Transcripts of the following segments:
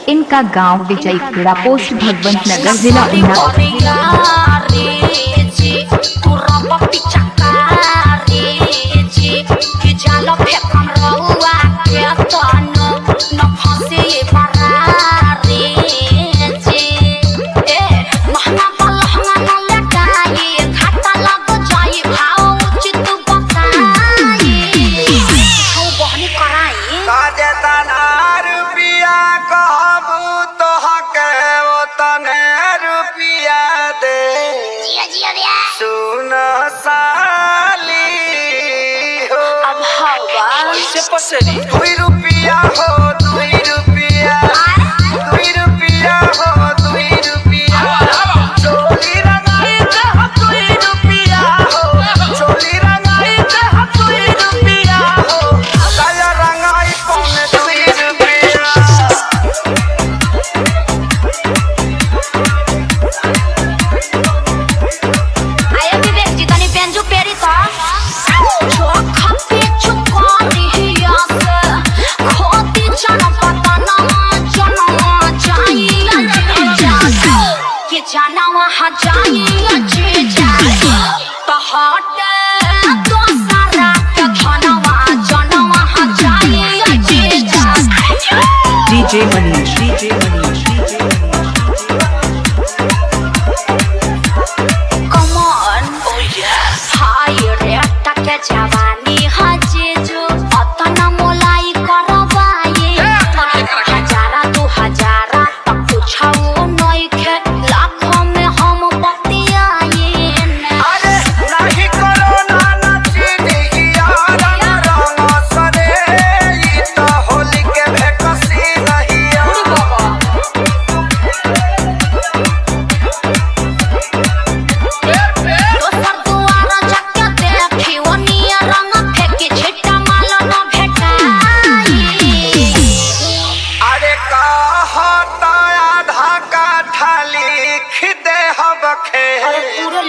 इनका गांव विजयपुरा पोस्ट भगवंत नगर जिला पसरी 2 रुपया हो 2 रुपया 2 रुपया हो 2 रुपया चोली रंगाई के 2 रुपया हो चोली रंगाई के 2 रुपया हो काला रंगाई पौने 2 रुपया आया विवेक जी तनी बेंजू पेरी तो जाना वहाँ जाइए जीजा तो हटे तो सारा खाना वहाँ जाना वहाँ जाइए जीजा DJ Manish come on oh yes हाय रे टके जवानी हजेजो अतना मोलाई करवाए हजारा 2000 तक पूछाओ नई के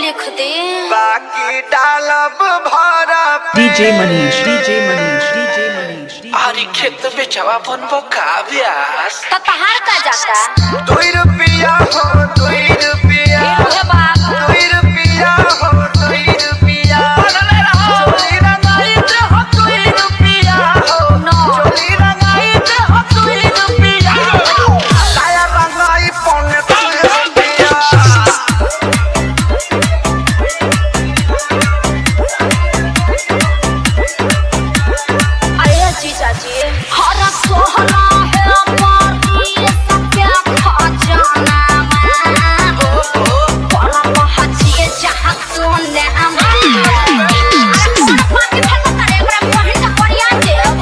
लिख दे बाकी डालब भरा डीजे मनीष आरी खेत बेचवा बनबो का ब्यास तो तहार का जाता 2 रुपया हो 2 रुपया हे बाप 2 रुपया हो 2 रुपया चोली रंगाई के 2 रुपया हो चोली रंगाई के 2 रुपया काया रंगाई पौने 2 रुपया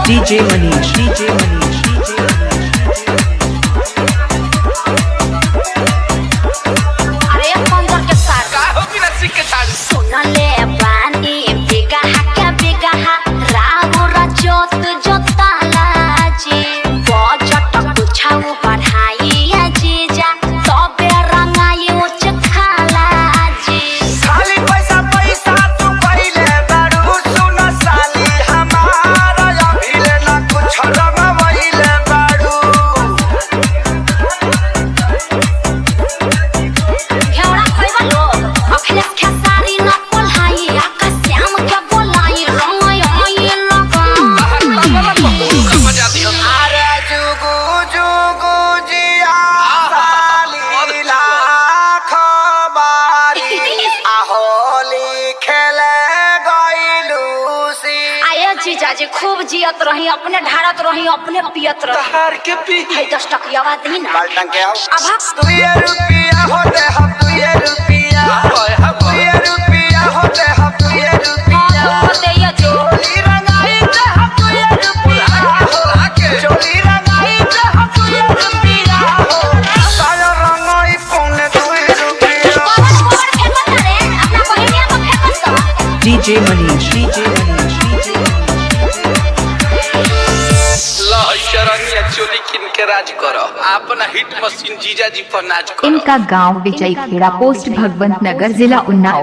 डीजे मनीष अरे पंदर के साथ का हो बिना सिक्के ताड़ी सुन ले बानी बिगा राव रजत जोताला जी बजट पूछाऊ बढ़ाई जीजा तबे रंगाई उच्च खाला जी खाली पैसा तू पहिले बारू सुन साली हमारा अभिले ना कुछ रंगवैले बारू घेरा खइबा लोग अखिलेश खेसारी न बोलाई आकाश श्याम के बोलाई रंगाई लगा मजा दियो अरे जुगु जुगु जिया साली लाख बारी आहोली खेले गइलू सी आये जीजा जी खूब जियत रही अपने ढारत रही अपने पियत रही हार के पी है 10 टकियावा दी ना बाल्टन के आओ अब 2 रुपया होते हम 2 रुपया 2 रुपया होते हम 2 रुपया होते ये जो चोली रंगाई के हम 2 रुपया चोली रंगाई के हम 2 रुपया काया रंगाई पौने 2 रुपया फेमस रे अपना बहिनिया को फेमस डीजे मनीष चोली किन के राज करो, अपना हिट मशीन जीजा जी पर नाच करो। इनका गांव विजय खेड़ा, पोस्ट भगवंत नगर, जिला उन्नाव।